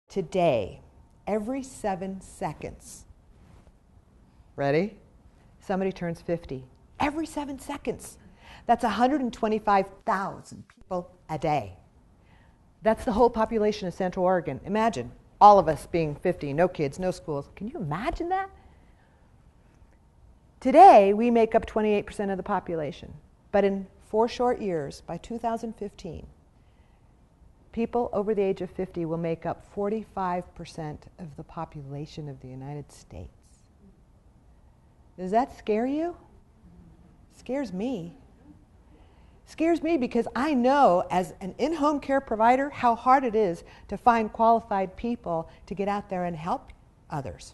Today, every 7 seconds, ready? Somebody turns 50. Every 7 seconds. That's 125,000 people a day. That's the whole population of Central Oregon. Imagine all of us being 50, no kids, no schools. Can you imagine that? Today, we make up 28% of the population. But in 4 short years, by 2015, people over the age of 50 will make up 45% of the population of the United States. Does that scare you? Scares me. Scares me because I know as an in-home care provider how hard it is to find qualified people to get out there and help others.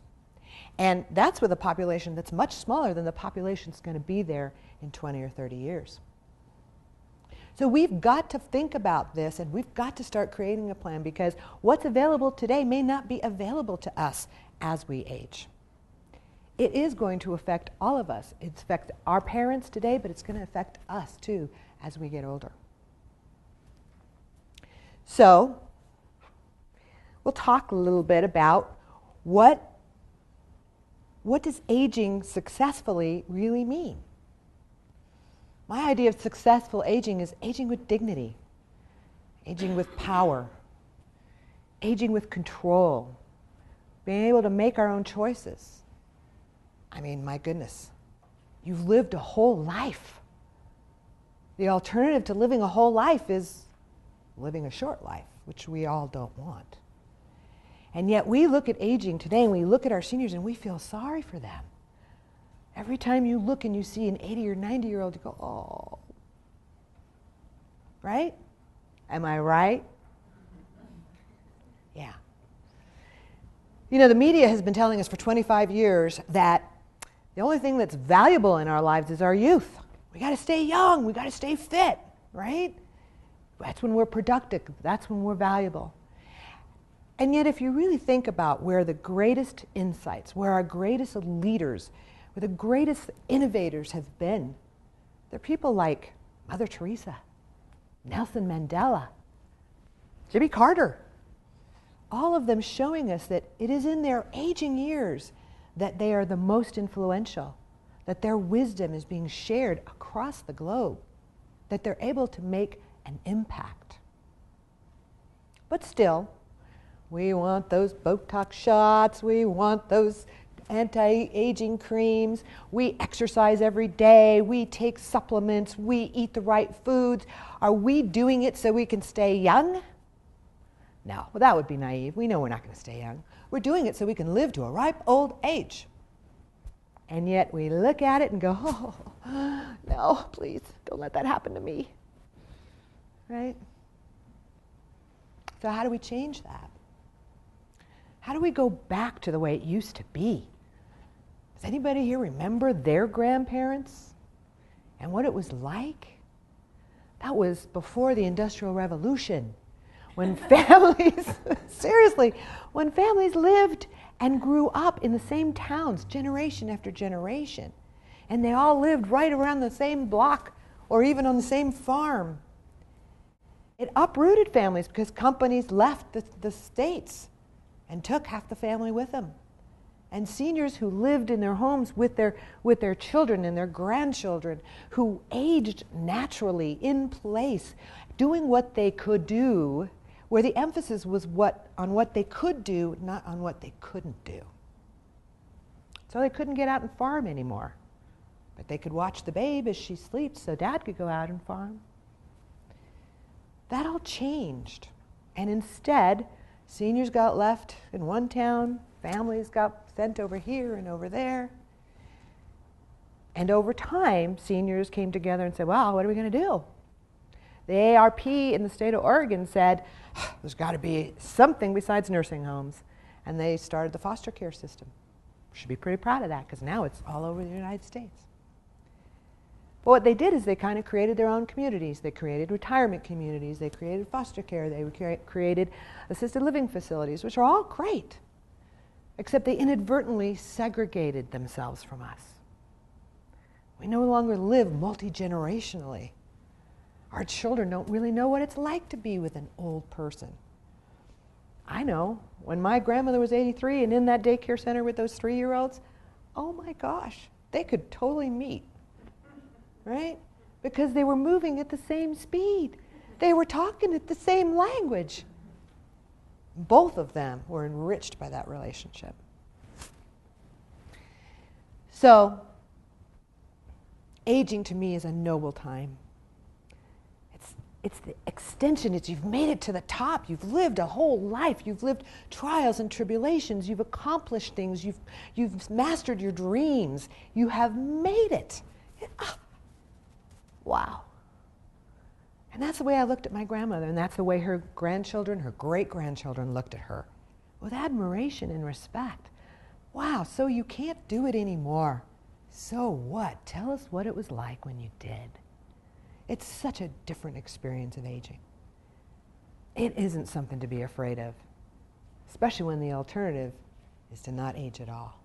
And that's with a population that's much smaller than the population that's going to be there in 20 or 30 years. So we've got to think about this, and we've got to start creating a plan, because what's available today may not be available to us as we age. It is going to affect all of us. It affects our parents today, but it's going to affect us too as we get older. So we'll talk a little bit about what does aging successfully really mean? My idea of successful aging is aging with dignity, aging with power, aging with control, being able to make our own choices. I mean, my goodness, you've lived a whole life. The alternative to living a whole life is living a short life, which we all don't want. And yet we look at aging today and we look at our seniors and we feel sorry for them. Every time you look and you see an 80 or 90-year-old, you go, oh. Right? Am I right? Yeah. You know, the media has been telling us for 25 years that the only thing that's valuable in our lives is our youth. We got to stay young. We got to stay fit, right? That's when we're productive. That's when we're valuable. And yet, if you really think about where the greatest insights, where our greatest leaders, where the greatest innovators have been, they're people like Mother Teresa, Nelson Mandela, Jimmy Carter. All of them showing us that it is in their aging years that they are the most influential, that their wisdom is being shared across the globe, that they're able to make an impact. But still, we want those Botox shots, we want those anti-aging creams, we exercise every day, we take supplements, we eat the right foods. Are we doing it so we can stay young? No, well, that would be naive. We know we're not going to stay young. We're doing it so we can live to a ripe old age. And yet we look at it and go, oh, no, please, don't let that happen to me. Right? So how do we change that? How do we go back to the way it used to be? Does anybody here remember their grandparents and what it was like? That was before the Industrial Revolution, when families, seriously, when families lived and grew up in the same towns generation after generation, and they all lived right around the same block or even on the same farm. It uprooted families because companies left the states and took half the family with them. And seniors who lived in their homes with their children and their grandchildren, who aged naturally in place, doing what they could do, where the emphasis was on what they could do, not on what they couldn't do. So they couldn't get out and farm anymore. But they could watch the babe as she sleeps so Dad could go out and farm. That all changed. And instead, seniors got left in one town, families got sent over here and over there. And over time, seniors came together and said, well, what are we going to do? The ARP in the state of Oregon said, there's got to be something besides nursing homes. And they started the foster care system. We should be pretty proud of that, because now it's all over the United States. But what they did is they kind of created their own communities. They created retirement communities. They created foster care. They created assisted living facilities, which are all great, except they inadvertently segregated themselves from us. We no longer live multi-generationally. Our children don't really know what it's like to be with an old person. I know, when my grandmother was 83 and in that daycare center with those 3-year-olds, oh my gosh, they could totally meet, right? Because they were moving at the same speed. They were talking at the same language. Both of them were enriched by that relationship. So, aging to me is a noble time. It's the extension. You've made it to the top. You've lived a whole life. You've lived trials and tribulations. You've accomplished things. You've mastered your dreams. You have made it. Wow. And that's the way I looked at my grandmother, and that's the way her grandchildren, her great-grandchildren looked at her, with admiration and respect. Wow, so you can't do it anymore. So what? Tell us what it was like when you did. It's such a different experience of aging. It isn't something to be afraid of, especially when the alternative is to not age at all.